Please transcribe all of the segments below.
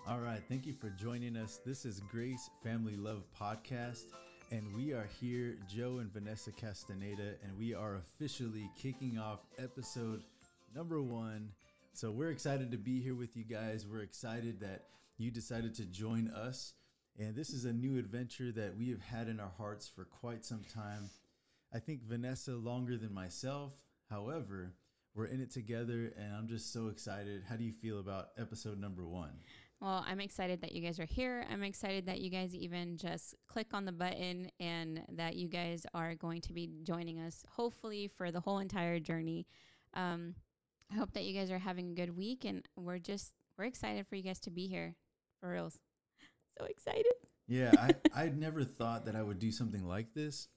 All right. Thank you for joining us. This is Grace Family Love Podcast, and we are here, Joe and Vanessa Castaneda, and we are officially kicking off episode number 1. So we're excited to be here with you guys. We're excited that you decided to join us. And this is a new adventure that we have had in our hearts for quite some time. I think Vanessa longer than myself. However, we're in it together, and I'm just so excited. How do you feel about episode number 1? Well, I'm excited that you guys are here. I'm excited that you guys even just click on the button and that you guys are going to be joining us, hopefully, for the whole entire journey. I hope that you guys are having a good week, and we're excited for you guys to be here. For reals. So excited. Yeah, I never thought that I would do something like this,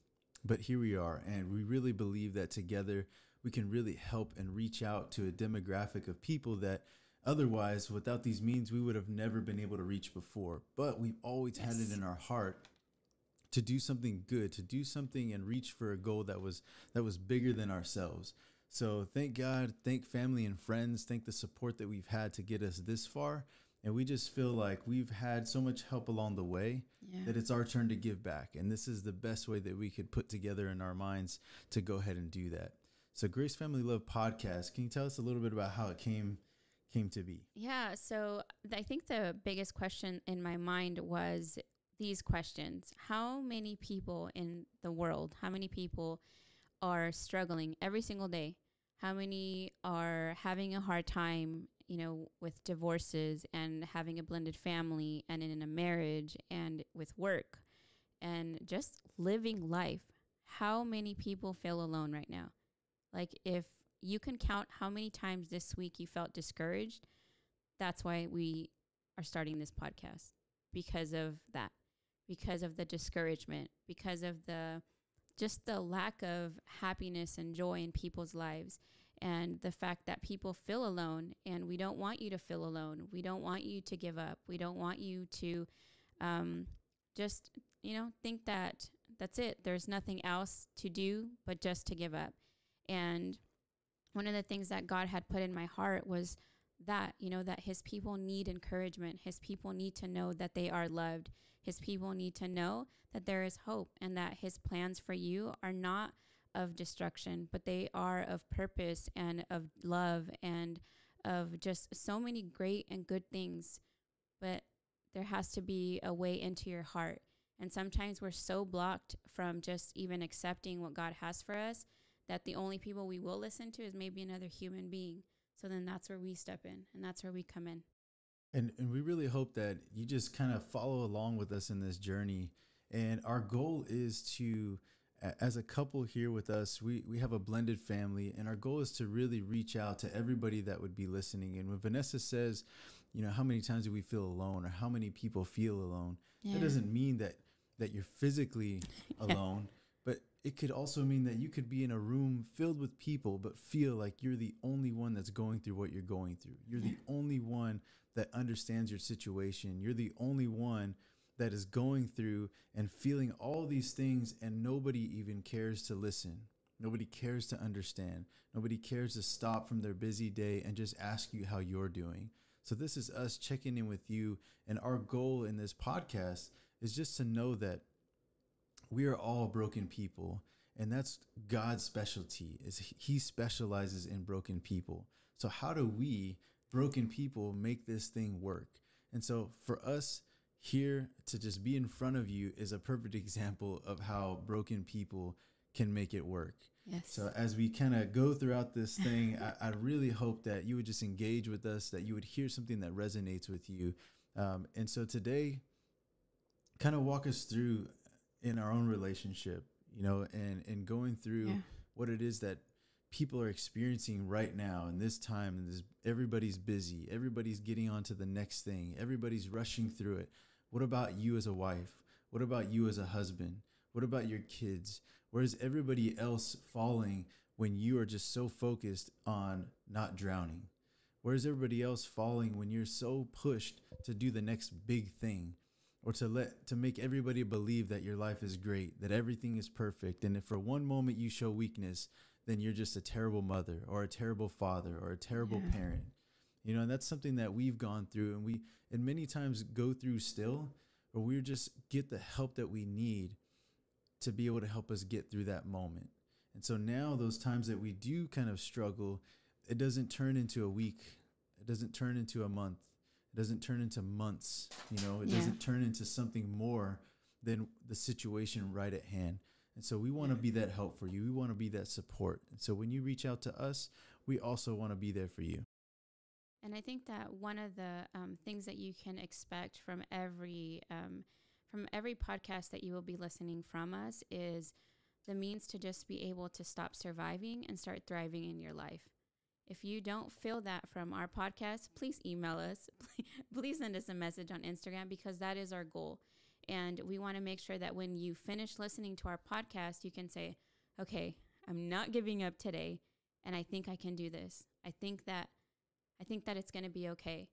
but here we are. And we really believe that together we can really help and reach out to a demographic of people that otherwise, without these means, we would have never been able to reach before. But we've always had it in our heart to do something good, to do something and reach for a goal that was bigger than ourselves. So thank God, thank family and friends, thank the support that we've had to get us this far. And we just feel like we've had so much help along the way that it's our turn to give back. And this is the best way that we could put together in our minds to go ahead and do that. So Grace Family Love Podcast, can you tell us a little bit about how it came to be? Yeah, so I think the biggest question in my mind was these questions. How many people in the world, how many people are struggling every single day? How many are having a hard time, with divorces and having a blended family and in a marriage and with work and just living life? How many people feel alone right now? Like, if you can count how many times this week you felt discouraged, that's why we are starting this podcast, because of that, because of the discouragement, because of the lack of happiness and joy in people's lives, and the fact that people feel alone. And we don't want you to feel alone. We don't want you to give up. We don't want you to think that that's it. There's nothing else to do but just to give up. And one of the things that God had put in my heart was that his people need encouragement. His people need to know that they are loved. His people need to know that there is hope, and that his plans for you are not of destruction, but they are of purpose and of love and of just so many great and good things. But there has to be a way into your heart. And sometimes we're so blocked from just even accepting what God has for us that the only people we will listen to is maybe another human being. So then that's where we step in, and that's where we come in. And we really hope that you just kind of follow along with us in this journey. And our goal is to, as a couple here with us, we have a blended family, and our goal is to really reach out to everybody that would be listening. And when Vanessa says, how many times do we feel alone, or how many people feel alone, that doesn't mean that you're physically alone. But it could also mean that you could be in a room filled with people, but feel like you're the only one that's going through what you're going through. You're the only one that understands your situation. You're the only one that is going through and feeling all these things, and nobody even cares to listen. Nobody cares to understand. Nobody cares to stop from their busy day and just ask you how you're doing. So this is us checking in with you. And our goal in this podcast is just to know that we are all broken people, and that's God's specialty. Is he specializes in broken people. So how do we broken people make this thing work? And so for us here to just be in front of you is a perfect example of how broken people can make it work. Yes. So as we kind of go throughout this thing, I really hope that you would just engage with us, that you would hear something that resonates with you. And so today, kind of walk us through in our own relationship, and going through what it is that people are experiencing right now in this time. And everybody's busy. Everybody's getting on to the next thing. Everybody's rushing through it. What about you as a wife? What about you as a husband? What about your kids? Where is everybody else falling when you are just so focused on not drowning? Where is everybody else falling when you're so pushed to do the next big thing? Or to make everybody believe that your life is great, that everything is perfect. And if for one moment you show weakness, then you're just a terrible mother or a terrible father or a terrible parent. You know, and that's something that we've gone through, and many times go through still, or we just get the help that we need to be able to help us get through that moment. And so now those times that we do kind of struggle, it doesn't turn into a week. It doesn't turn into a month. It doesn't turn into months. You know, it doesn't turn into something more than the situation right at hand. And so we want to be that help for you. We want to be that support. And so when you reach out to us, we also want to be there for you. And I think that one of the things that you can expect from every podcast that you will be listening from us is the means to just be able to stop surviving and start thriving in your life. If you don't feel that from our podcast, please email us. Please send us a message on Instagram, because that is our goal. And we want to make sure that when you finish listening to our podcast, you can say, okay, I'm not giving up today, and I think I can do this. I think that it's going to be okay,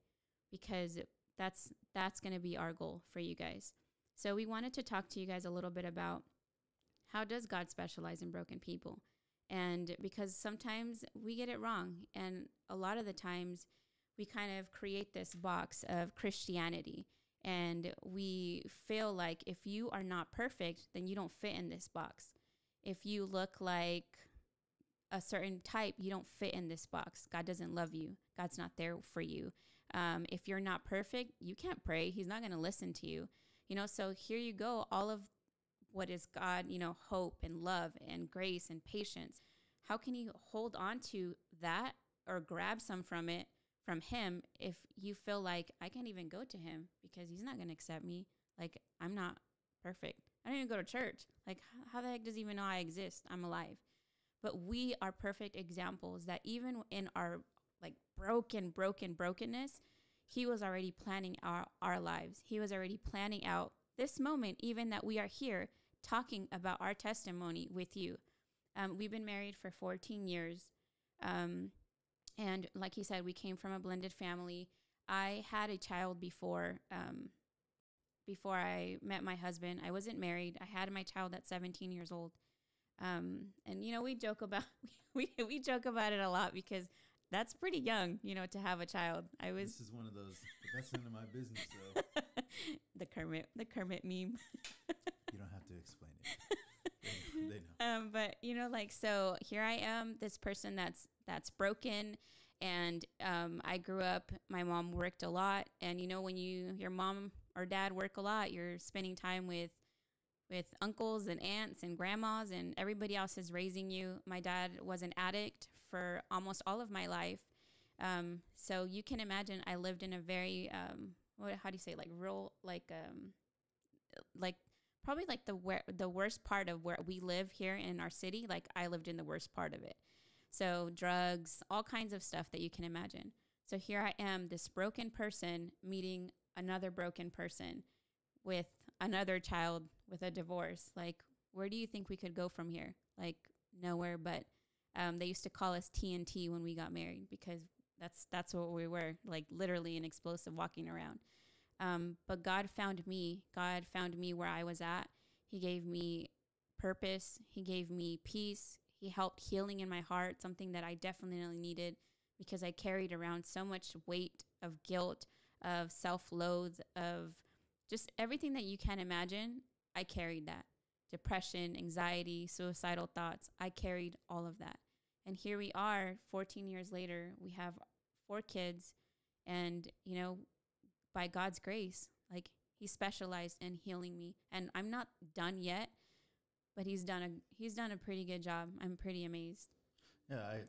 because that's going to be our goal for you guys. So we wanted to talk to you guys a little bit about how does God specialize in broken people? And because sometimes we get it wrong, and a lot of the times we kind of create this box of Christianity, and we feel like if you are not perfect, then you don't fit in this box. If you look like a certain type, you don't fit in this box. God doesn't love you. God's not there for you. If you're not perfect, you can't pray. He's not going to listen to you. You know, so here you go. All of what is God, you know, hope and love and grace and patience. How can you hold on to that or grab some from him if you feel like I can't even go to him because he's not going to accept me? Like, I'm not perfect. I don't even go to church. Like, how the heck does he even know I exist? I'm alive. But we are perfect examples that even in our like brokenness, he was already planning our lives. He was already planning out this moment, even that we are here talking about our testimony with you. We've been married for 14 years. And like he said, we came from a blended family. I had a child before I met my husband. I wasn't married. I had my child at 17 years old. And, you know, we joke about joke about it a lot because that's pretty young, you know, to have a child. This is one of those, but that's none of my business, though. the Kermit meme. You don't have to explain it. They know. But you know, like, so here I am, this person that's broken. And, I grew up, my mom worked a lot. And, you know, when your mom or dad work a lot, you're spending time with uncles and aunts and grandmas, and everybody else is raising you. My dad was an addict for almost all of my life. So you can imagine I lived in a very, how do you say, like rural, like probably like the worst part of where we live here in our city. Like, I lived in the worst part of it. So drugs, all kinds of stuff that you can imagine. So here I am, this broken person meeting another broken person with another child with a divorce. Like, where do you think we could go from here? Like, nowhere. But they used to call us TNT when we got married, because that's what we were, like literally an explosive walking around. But God found me. God found me where I was at. He gave me purpose. He gave me peace. He helped healing in my heart, something that I definitely needed, because I carried around so much weight of guilt, of self-loathe, of just everything that you can imagine. I carried that. Depression, anxiety, suicidal thoughts. I carried all of that. And here we are, 14 years later. We have 4 kids. And, you know, by God's grace, like, he specialized in healing me. And I'm not done yet, but he's done a pretty good job. I'm pretty amazed. Yeah, I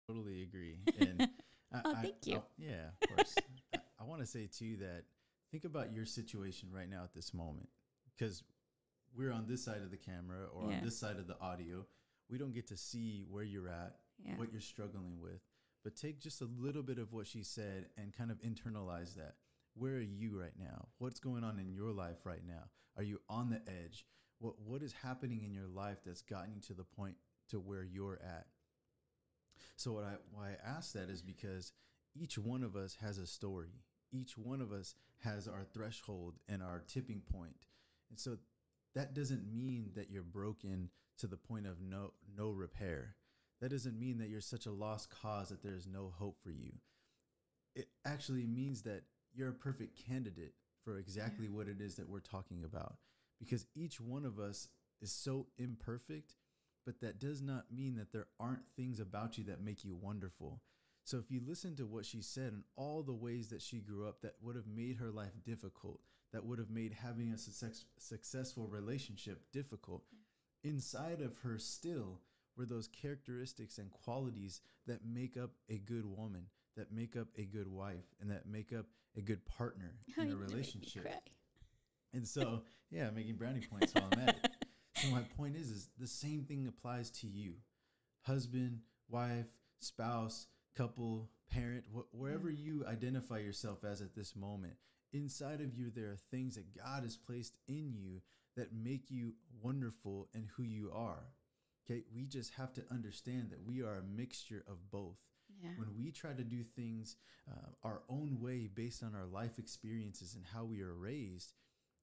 totally agree. And thank you. Yeah, of course. I want to say too that think about your situation right now at this moment, because we're on this side of the camera or on this side of the audio. We don't get to see where you're at, what you're struggling with. But take just a little bit of what she said and kind of internalize that. Where are you right now? What's going on in your life right now? Are you on the edge? What is happening in your life that's gotten you to the point to where you're at? So why I ask that is because each one of us has a story. Each one of us has our threshold and our tipping point. And so that doesn't mean that you're broken to the point of no repair. That doesn't mean that you're such a lost cause that there's no hope for you. it actually means that you're a perfect candidate for exactly what it is that we're talking about, because each one of us is so imperfect, but that does not mean that there aren't things about you that make you wonderful. So if you listen to what she said and all the ways that she grew up that would have made her life difficult, that would have made having a successful relationship difficult, inside of her still were those characteristics and qualities that make up a good woman, that make up a good wife, and that make up a good partner in a relationship. And so, yeah, making brownie points while I'm at it. So my point is the same thing applies to you. Husband, wife, spouse, couple, parent, wherever you identify yourself as at this moment, inside of you, there are things that God has placed in you that make you wonderful in who you are. Okay, we just have to understand that we are a mixture of both. Yeah. When we try to do things our own way based on our life experiences and how we are raised,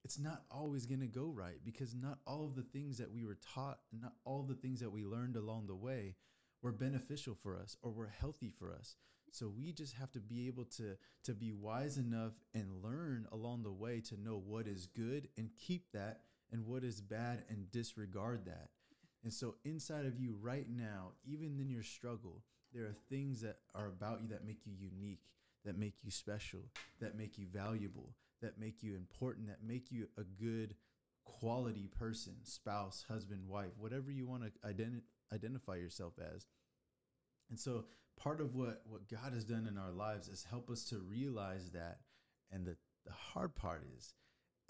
it's not always going to go right, because not all of the things that we were taught, not all the things that we learned along the way were beneficial for us or were healthy for us. So we just have to be able to be wise enough and learn along the way to know what is good and keep that, and what is bad and disregard that. And so inside of you right now, even in your struggle, there are things that are about you that make you unique, that make you special, that make you valuable, that make you important, that make you a good quality person, spouse, husband, wife, whatever you want to identify yourself as. And so part of what God has done in our lives is help us to realize that. And the hard part is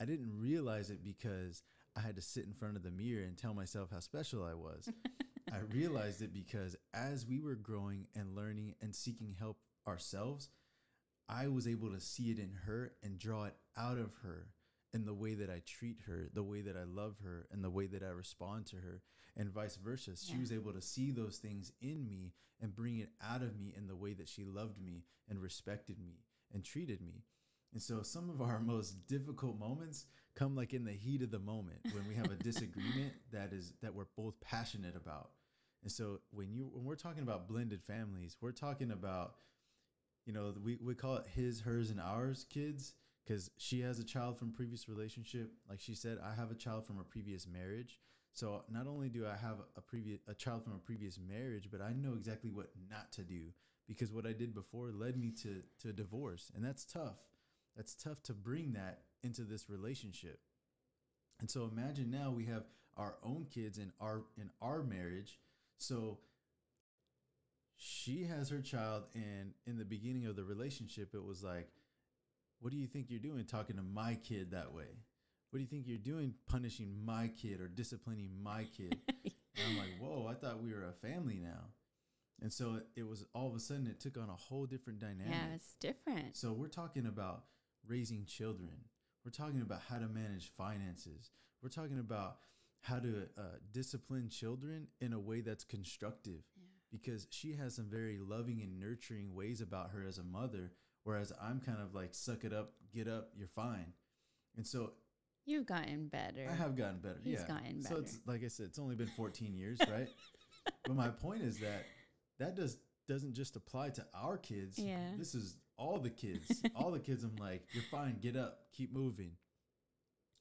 I didn't realize it because I had to sit in front of the mirror and tell myself how special I was. I realized it because as we were growing and learning and seeking help ourselves, I was able to see it in her and draw it out of her in the way that I treat her, the way that I love her, and the way that I respond to her, and vice versa. She was able to see those things in me and bring it out of me in the way that she loved me and respected me and treated me. And so some of our most difficult moments come like in the heat of the moment when we have a disagreement that we're both passionate about. And so when we're talking about blended families, we're talking about, we call it his, hers, and ours kids, because she has a child from previous relationship. Like she said, I have a child from a previous marriage. So not only do I have a child from a previous marriage, but I know exactly what not to do, because what I did before led me to a divorce. And that's tough. That's tough to bring that into this relationship. And so imagine now we have our own kids in our marriage. So she has her child, and in the beginning of the relationship, it was like, what do you think you're doing talking to my kid that way? What do you think you're doing punishing my kid or disciplining my kid? And I'm like, whoa, I thought we were a family now. And so it was all of a sudden it took on a whole different dynamic. Yeah, it's different. So we're talking about raising children. We're talking about how to manage finances. We're talking about how to discipline children in a way that's constructive, because she has some very loving and nurturing ways about her as a mother, whereas I'm kind of like, suck it up, get up, you're fine. And so you've gotten better. I have gotten better. He's gotten better. So it's like I said, it's only been 14 years, right? But my point is that doesn't just apply to our kids. Yeah. This is all the kids. All the kids, I'm like, you're fine, get up, keep moving.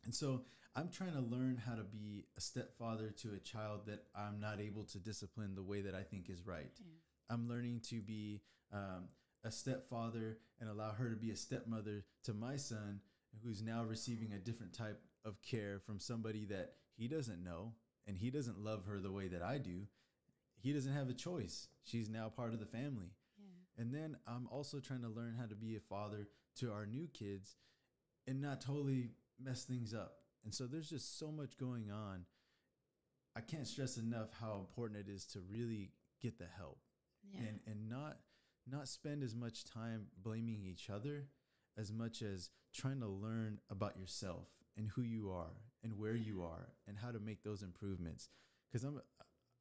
And so I'm trying to learn how to be a stepfather to a child that I'm not able to discipline the way that I think is right. Yeah. I'm learning to be a stepfather and allow her to be a stepmother to my son, who's now receiving a different type of care from somebody that he doesn't know, and he doesn't love her the way that I do. He doesn't have a choice. She's now part of the family. Yeah. And then I'm also trying to learn how to be a father to our new kids and not totally mess things up. And so there's just so much going on. I can't stress enough how important it is to really get the help. Yeah. And not spend as much time blaming each other as much as trying to learn about yourself and who you are and where you are and how to make those improvements. Because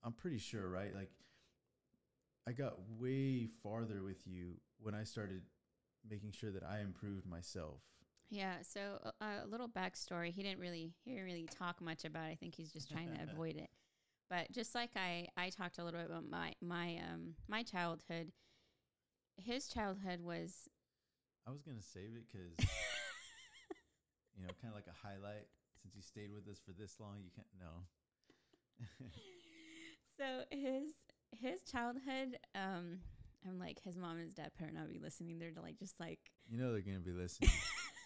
I'm pretty sure, right? Like, I got way farther with you when I started making sure that I improved myself. Yeah. So a little backstory. He didn't really talk much about it. I think he's just trying to avoid it. But just like I talked a little bit about my childhood, his childhood was I was gonna save it because kind of like a highlight. Since you stayed with us for this long, you can't. No. So his childhood, I'm like, his mom and his dad better not be listening. They're like, just like, They're gonna be listening.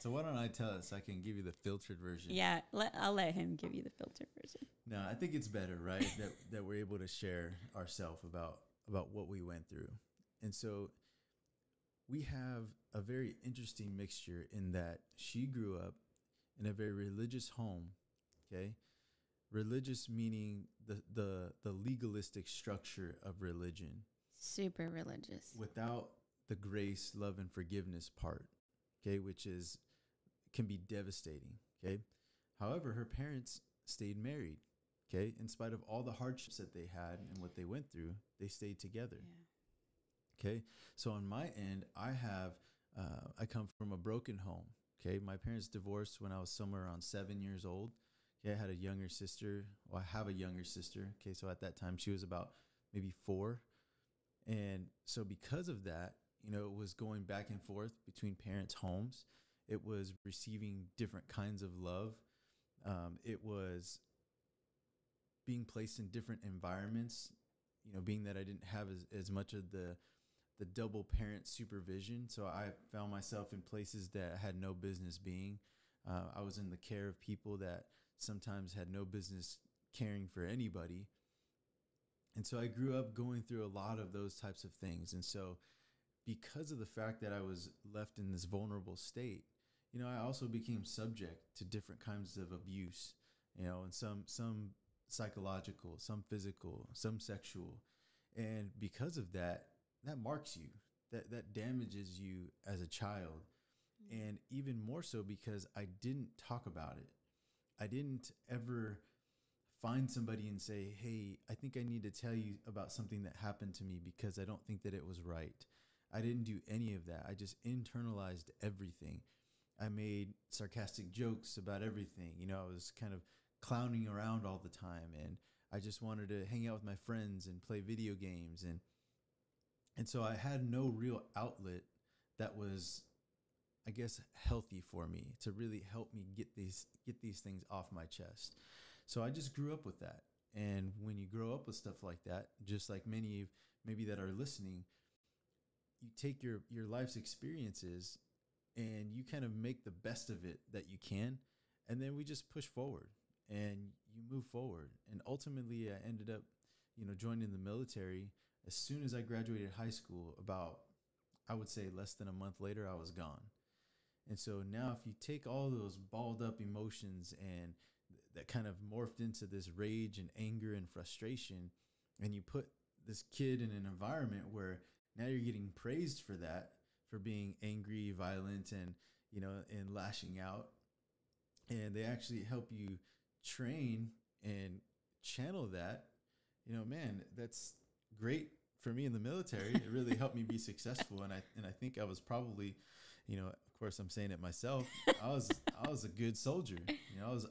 So why don't I tell it so I can give you the filtered version? Yeah, I'll let him give you the filtered version. No, I think it's better, right? that we're able to share ourselves about what we went through. And so we have a very interesting mixture in that she grew up in a very religious home, okay? Religious meaning the legalistic structure of religion. Super religious. Without the grace, love, and forgiveness part, okay, which can be devastating, okay? However, her parents stayed married, okay? In spite of all the hardships that they had and what they went through, they stayed together, okay? So on my end, I come from a broken home, okay? My parents divorced when I was somewhere around 7 years old. Okay, I had a younger sister. Well, I have a younger sister, okay? So at that time, she was about maybe 4. And so because of that, it was going back and forth between parents' homes. It was receiving different kinds of love. It was being placed in different environments, being that I didn't have as much of the double parent supervision. So I found myself in places that I had no business being. I was in the care of people that sometimes had no business caring for anybody. And so I grew up going through a lot of those types of things. And so because of the fact that I was left in this vulnerable state, I also became subject to different kinds of abuse, and some psychological, some physical, some sexual. And because of that, that marks you, that damages you as a child. And even more so because I didn't talk about it. I didn't ever find somebody and say, hey, I think I need to tell you about something that happened to me because I don't think that it was right. I didn't do any of that. I just internalized everything. I made sarcastic jokes about everything. I was kind of clowning around all the time, and I just wanted to hang out with my friends and play video games. And so I had no real outlet that was, I guess, healthy for me to really help me get these things off my chest. So I just grew up with that. And when you grow up with stuff like that, just like many of maybe that are listening, you take your life's experiences and you kind of make the best of it that you can. And then we just push forward and you move forward. And ultimately I ended up, joining the military. As soon as I graduated high school, about, I would say less than a month later, I was gone. And so now if you take all those balled up emotions and that kind of morphed into this rage and anger and frustration, and you put this kid in an environment where now you're getting praised for that, for being angry, violent, and, and lashing out. And they actually help you train and channel that, man, that's great for me in the military. It really helped me be successful. And I think I was probably, of course I'm saying it myself, I was a good soldier.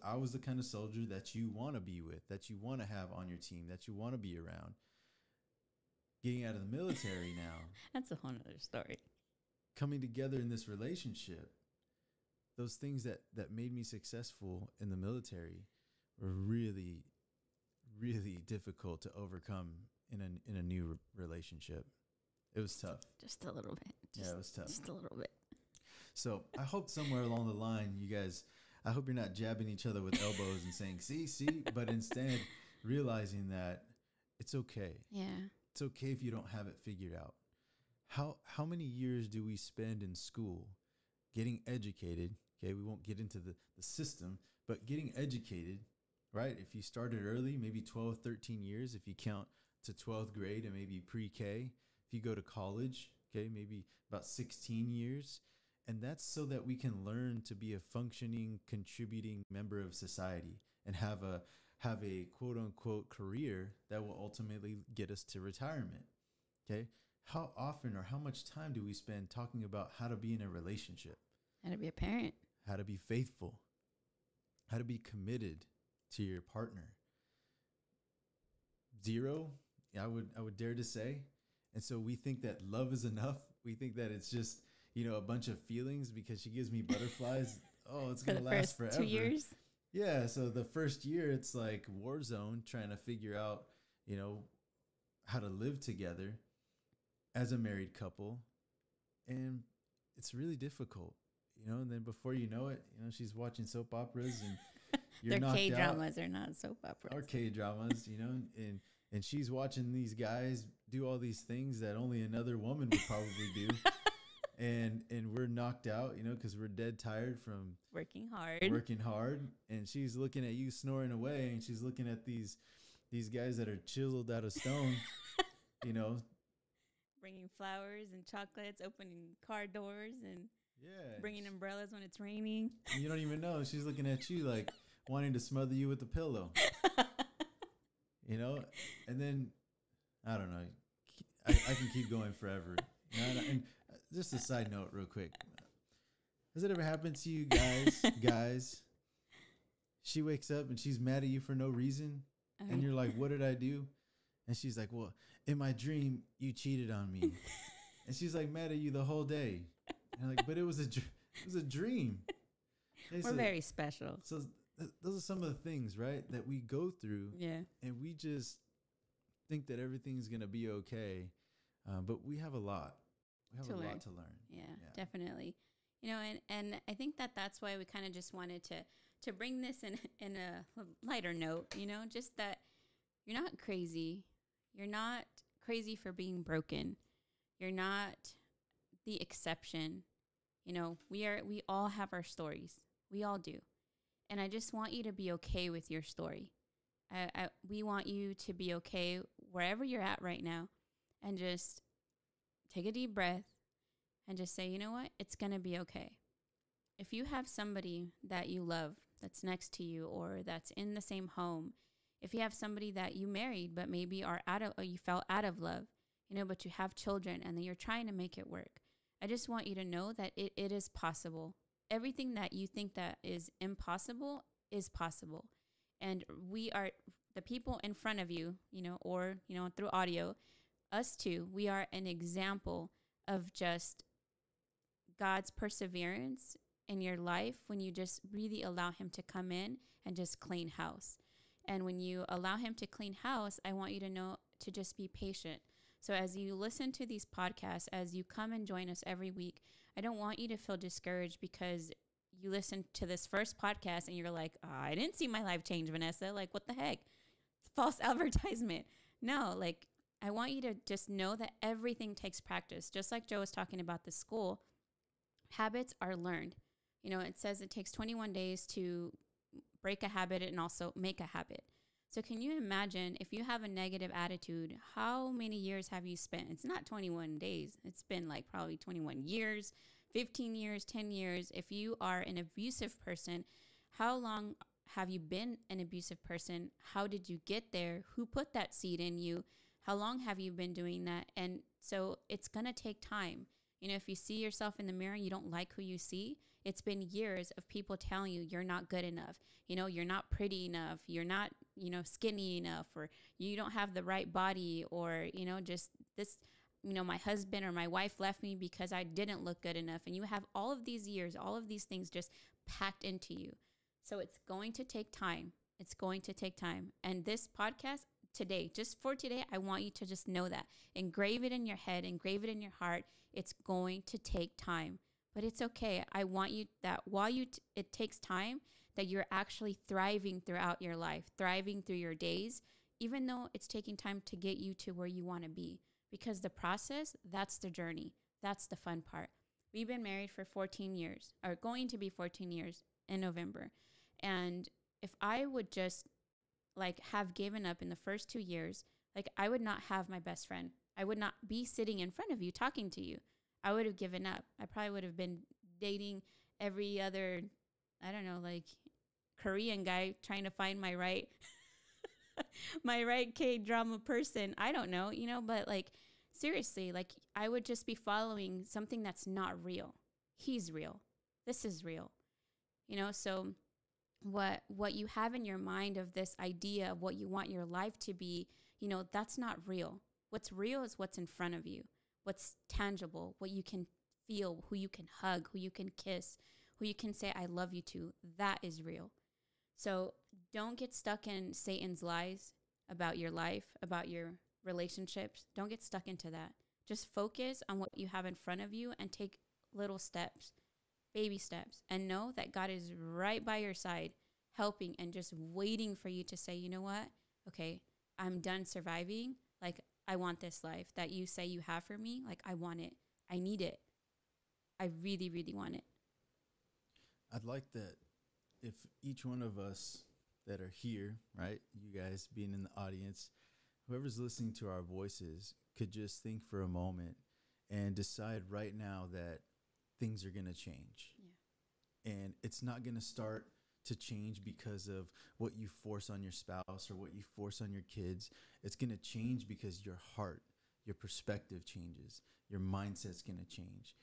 I was the kind of soldier that you want to be with, that you want to have on your team, that you want to be around. Getting out of the military now. That's a whole other story. Coming together in this relationship, those things that made me successful in the military were really, really difficult to overcome in a new relationship. It was tough. Just a little bit. It was tough. Just a little bit. So I hope somewhere along the line, you guys, I hope you're not jabbing each other with elbows and saying, see, but instead realizing that it's okay. Yeah. It's okay if you don't have it figured out. How many years do we spend in school getting educated? Okay, we won't get into the system, but getting educated, right? If you started early, maybe 12, 13 years, if you count to 12th grade and maybe pre-K. If you go to college, okay, maybe about 16 years. And that's so that we can learn to be a functioning, contributing member of society and have a quote unquote career that will ultimately get us to retirement. Okay. How often or how much time do we spend talking about how to be in a relationship? How to be a parent. How to be faithful. How to be committed to your partner. Zero, I would dare to say. And so we think that love is enough. We think that it's just, a bunch of feelings because she gives me butterflies. Oh, it's For going to the last first forever. 2 years. Yeah. So the first year, it's like war zone, trying to figure out, how to live together as a married couple. And it's really difficult, and then before you know it, she's watching soap operas and you're They're knocked K-dramas, they're not soap operas. out. Or K-dramas, and she's watching these guys do all these things that only another woman would probably do. And we're knocked out, because we're dead tired from working hard. And she's looking at you snoring away, and she's looking at these guys that are chiseled out of stone, bringing flowers and chocolates, opening car doors, and yeah, bringing umbrellas when it's raining. You don't even know. She's looking at you like wanting to smother you with a pillow. And then, I don't know. I can keep going forever. And just a side note real quick. Has it ever happened to you guys? She wakes up and she's mad at you for no reason. And you're like, what did I do? And she's like, well, in my dream, you cheated on me. And she's like mad at you the whole day. And you're like, but it was a dream. We're very special. So those are some of the things, right, that we go through. Yeah. And we just think that everything's going to be okay. But we have a lot. We have a lot to learn. Yeah, definitely. And I think that's why we kind of just wanted to bring this in a lighter note, just that you're not crazy. You're not crazy for being broken. You're not the exception. We all have our stories. We all do. And I just want you to be okay with your story. We want you to be okay wherever you're at right now, and just take a deep breath and just say, you know what? It's going to be okay. If you have somebody that you love that's next to you or that's in the same home, if you have somebody that you married but maybe you fell out of love, but you have children and then you're trying to make it work, I just want you to know that it is possible. Everything that you think that is impossible is possible. And we are the people in front of you, or, through audio, us too, we are an example of just God's perseverance in your life when you just really allow him to come in and just clean house. And when you allow him to clean house, I want you to know to just be patient. So as you listen to these podcasts, as you come and join us every week, I don't want you to feel discouraged because you listened to this first podcast and you're like, I didn't see my life change, Vanessa. Like, what the heck? False advertisement. No, I want you to just know that everything takes practice. Just like Joe was talking about the school, habits are learned. It says it takes 21 days to break a habit and also make a habit. So can you imagine if you have a negative attitude, how many years have you spent? It's not 21 days. It's been probably 21 years, 15 years, 10 years. If you are an abusive person, how long have you been an abusive person? How did you get there? Who put that seed in you? How long have you been doing that? And so it's going to take time. If you see yourself in the mirror and you don't like who you see, it's been years of people telling you you're not good enough. You're not pretty enough. You're not, skinny enough, or you don't have the right body, or, just this, my husband or my wife left me because I didn't look good enough. And you have all of these years, all of these things just packed into you. So it's going to take time. It's going to take time. And this podcast today, just for today, I want you to just know that. Engrave it in your head, engrave it in your heart. It's going to take time, but it's okay. I want you that while it takes time, that you're actually thriving throughout your life, thriving through your days, even though it's taking time to get you to where you want to be. Because the process, that's the journey. That's the fun part. We've been married for 14 years, or going to be 14 years in November. And if I would just have given up in the first 2 years, I would not have my best friend. I would not be sitting in front of you talking to you. I would have given up. I probably would have been dating every other, I don't know, Korean guy trying to find my right K-drama person. I don't know, but seriously, I would just be following something that's not real. He's real. This is real. So what you have in your mind of this idea of what you want your life to be, that's not real. What's real is what's in front of you, what's tangible, what you can feel, who you can hug, who you can kiss, who you can say, I love you to. That is real. So don't get stuck in Satan's lies about your life, about your relationships. Don't get stuck into that. Just focus on what you have in front of you and take little steps, baby steps, and know that God is right by your side, helping and just waiting for you to say, you know what? Okay, I'm done surviving. Like, I want this life that you say you have for me. Like, I want it. I need it. I really, really want it. I'd like that if each one of us that are here, right, you guys being in the audience, whoever's listening to our voices could just think for a moment and decide right now that things are going to change. Yeah. And it's not going to start to change because of what you force on your spouse or what you force on your kids. It's going to change because your heart, your perspective changes. Your mindset's going to change.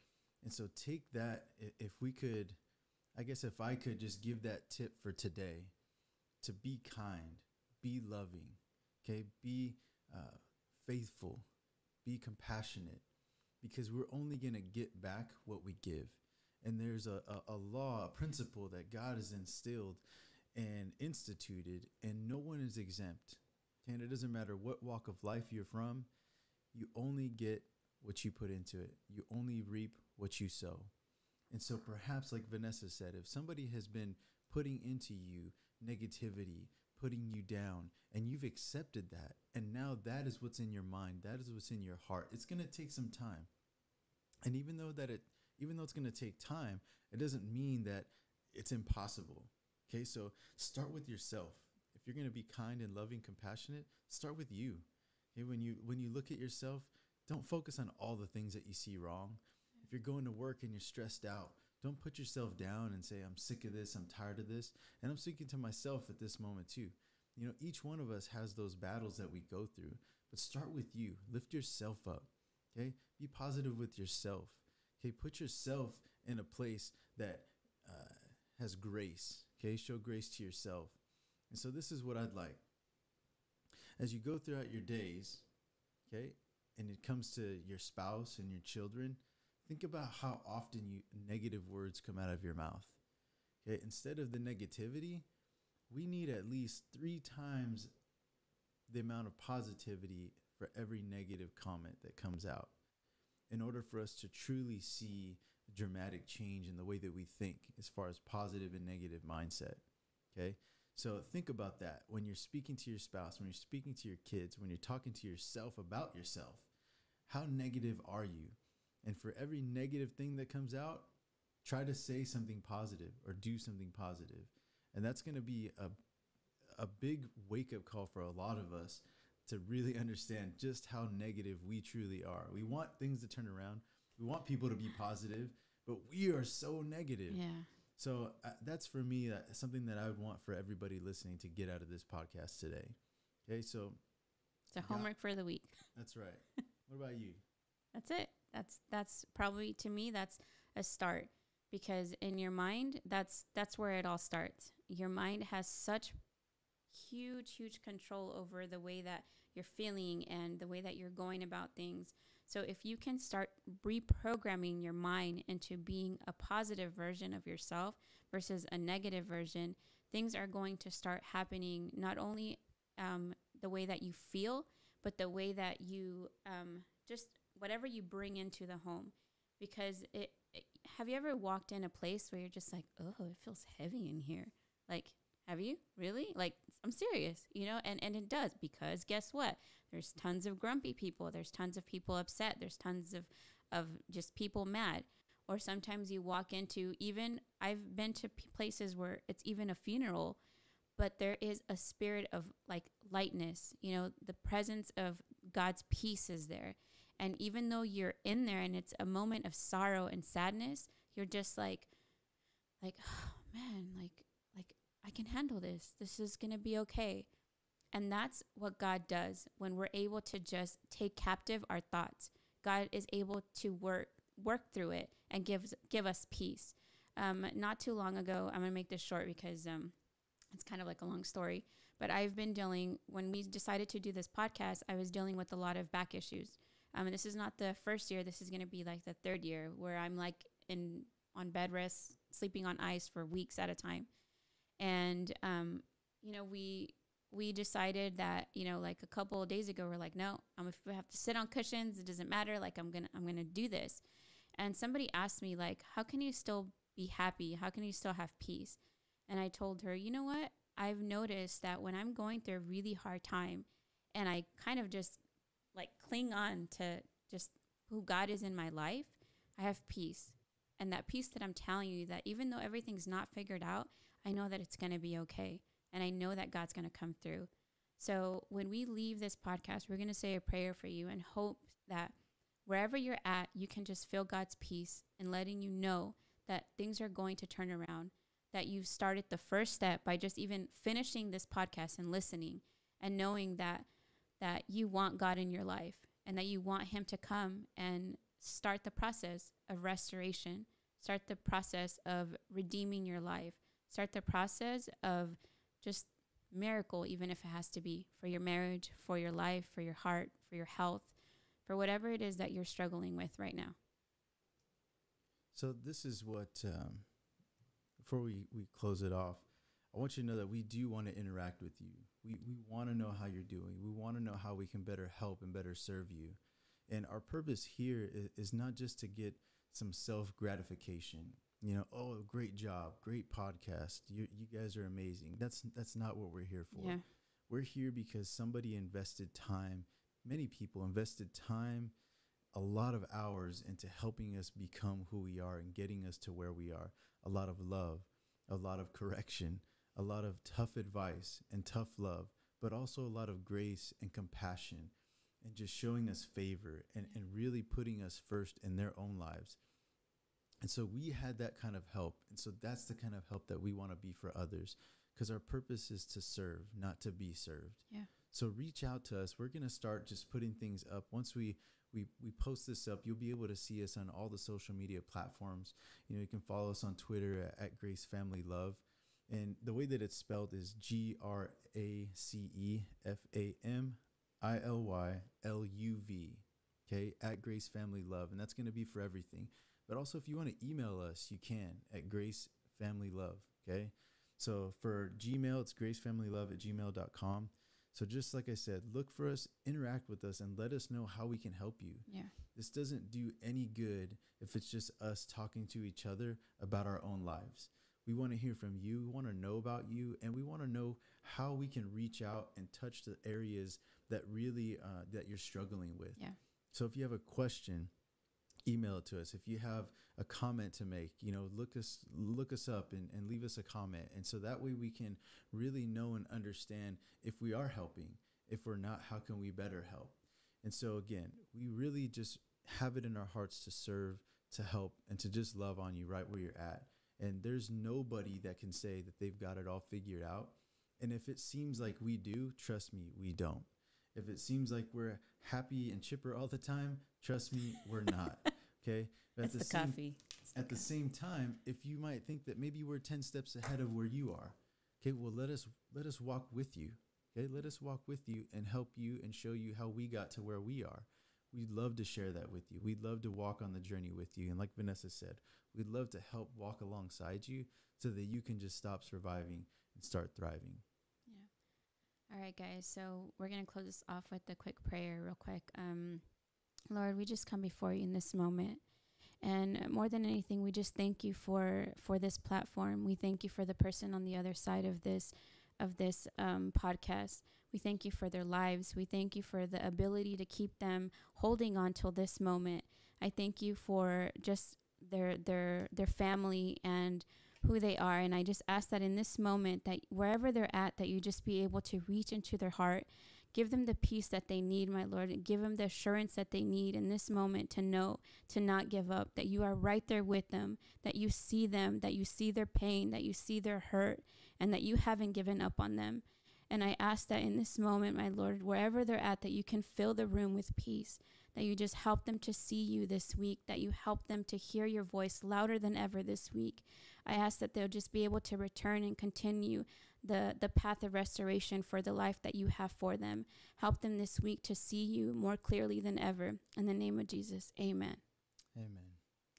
And so take that, if we could, I guess if I could just give that tip for today, to be kind, be loving, okay, be faithful, be compassionate, because we're only going to get back what we give. And there's a law, a principle that God has instilled and instituted, and no one is exempt. Okay? And it doesn't matter what walk of life you're from, you only get what you put into it. You only reap what you sow. And so perhaps, like Vanessa said, if somebody has been putting into you negativity, putting you down, and you've accepted that, and now that is what's in your mind, that is what's in your heart, it's going to take some time. And even though it's going to take time, it doesn't mean that it's impossible. Okay, so start with yourself. If you're going to be kind and loving, compassionate, start with you. Okay, when you look at yourself, don't focus on all the things that you see wrong. If you're going to work and you're stressed out, don't put yourself down and say, I'm sick of this, I'm tired of this. And I'm speaking to myself at this moment too. You know, each one of us has those battles that we go through, but start with you. Lift yourself up. Okay, be positive with yourself. Okay, put yourself in a place that has grace. Okay, show grace to yourself. And so this is what I'd like. As you go throughout your days, okay, and it comes to your spouse and your children, think about how often negative words come out of your mouth. Okay, instead of the negativity, we need at least 3 times the amount of positivity for every negative comment that comes out in order for us to truly see a dramatic change in the way that we think as far as positive and negative mindset. Okay, so think about that when you're speaking to your spouse, when you're speaking to your kids, when you're talking to yourself about yourself. How negative are you? And for every negative thing that comes out, try to say something positive or do something positive. And that's going to be a big wake-up call for a lot of us to really understand just how negative we truly are. We want things to turn around. We want people to be positive, but we are so negative. Yeah. So that's for me something that I would want for everybody listening to get out of this podcast today. Okay, so it's a homework for the week. That's right. What about you? That's it. That's probably, to me, that's a start, because in your mind, that's where it all starts. Your mind has such huge control over the way that you're feeling and the way that you're going about things. So if you can start reprogramming your mind into being a positive version of yourself versus a negative version, things are going to start happening, not only the way that you feel, but the way that you just whatever you bring into the home. Because have you ever walked in a place where you're just like, oh, it feels heavy in here? Like, have you really? Like, I'm serious, you know? And it does, because guess what? There's tons of grumpy people. There's tons of people upset. There's tons of just people mad. Or sometimes you walk into, even I've been to places where it's even a funeral, but there is a spirit of like lightness, you know, the presence of God's peace is there. And even though you're in there and it's a moment of sorrow and sadness, you're just like, oh man, like I can handle this. This is going to be okay. And that's what God does when we're able to just take captive our thoughts. God is able to work through it and give us peace. Not too long ago, I'm going to make this short because it's kind of like a long story, but I've been when we decided to do this podcast, I was dealing with a lot of back issues. And this is not the first year. This is going to be like the third year where I'm like on bed rest, sleeping on ice for weeks at a time. And, we decided that, like a couple of days ago, we're like, no, if we have to sit on cushions, it doesn't matter. Like, I'm going to do this. And somebody asked me, like, how can you still be happy? How can you still have peace? And I told her, you know what? I've noticed that when I'm going through a really hard time and I kind of just like cling on to just who God is in my life, I have peace. And that peace that I'm telling you, that even though everything's not figured out, I know that it's going to be okay. And I know that God's going to come through. So when we leave this podcast, we're going to say a prayer for you and hope that wherever you're at, you can just feel God's peace and letting you know that things are going to turn around, that you've started the first step by just even finishing this podcast and listening and knowing that you want God in your life and that you want him to come and start the process of restoration, start the process of redeeming your life, start the process of just miracle, even if it has to be for your marriage, for your life, for your heart, for your health, for whatever it is that you're struggling with right now. So this is what, before we close it off, I want you to know that we do want to interact with you. We want to know how you're doing. We want to know how we can better help and better serve you. And our purpose here is not just to get some self-gratification. Oh, great job, great podcast. You guys are amazing. That's not what we're here for. Yeah. We're here because somebody invested time. Many people invested time, a lot of hours into helping us become who we are and getting us to where we are. A lot of love, a lot of correction, a lot of tough advice and tough love, but also a lot of grace and compassion and just showing us favor and really putting us first in their own lives. And so we had that kind of help. And so that's the kind of help that we want to be for others, because our purpose is to serve, not to be served. Yeah. So reach out to us. We're going to start just putting things up. Once we post this up, you'll be able to see us on all the social media platforms. You can follow us on Twitter at Grace Family Love. And the way that it's spelled is GRACEFAMILYLUV. Okay, at Grace Family Love. And that's going to be for everything. But also, if you want to email us, you can at Grace Family Love. Okay. So for Gmail, it's gracefamilylove@gmail.com. So just like I said, look for us, interact with us, and let us know how we can help you. Yeah. This doesn't do any good if it's just us talking to each other about our own lives. We want to hear from you. We want to know about you, and we want to know how we can reach out and touch the areas that really that you're struggling with. Yeah. So if you have a question, email it to us. If you have a comment to make, look us up and leave us a comment. And so that way we can really know and understand if we are helping. If we're not, how can we better help? And so again, we really just have it in our hearts to serve, to help, and to just love on you right where you're at. And there's nobody that can say that they've got it all figured out. And if it seems like we do, trust me, we don't. If it seems like we're happy and chipper all the time, trust me, we're not. Okay? But It's the coffee. At the same time, if you might think that maybe we're 10 steps ahead of where you are, okay, well, let us walk with you. Okay? Let us walk with you and help you and show you how we got to where we are. We'd love to share that with you. We'd love to walk on the journey with you. And like Vanessa said, we'd love to help walk alongside you so that you can just stop surviving and start thriving. Yeah. All right, guys. So we're going to close this off with a quick prayer real quick. Lord, we just come before you in this moment. And more than anything, we just thank you for this platform. We thank you for the person on the other side of this podcast. We thank you for their lives. We thank you for the ability to keep them holding on till this moment. I thank you for just their family and who they are. And I just ask that in this moment, that wherever they're at, that you just be able to reach into their heart, give them the peace that they need, my Lord, and give them the assurance that they need in this moment to know, to not give up, that you are right there with them, that you see them, that you see their pain, that you see their hurt, and that you haven't given up on them. And I ask that in this moment, my Lord, wherever they're at, that you can fill the room with peace, that you just help them to see you this week, that you help them to hear your voice louder than ever this week. I ask that they'll just be able to return and continue the path of restoration for the life that you have for them. Help them this week to see you more clearly than ever. In the name of Jesus, amen. Amen.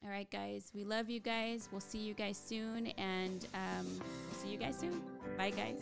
All right, guys. We love you guys. We'll see you guys soon. And we'll see you guys soon. Bye, guys.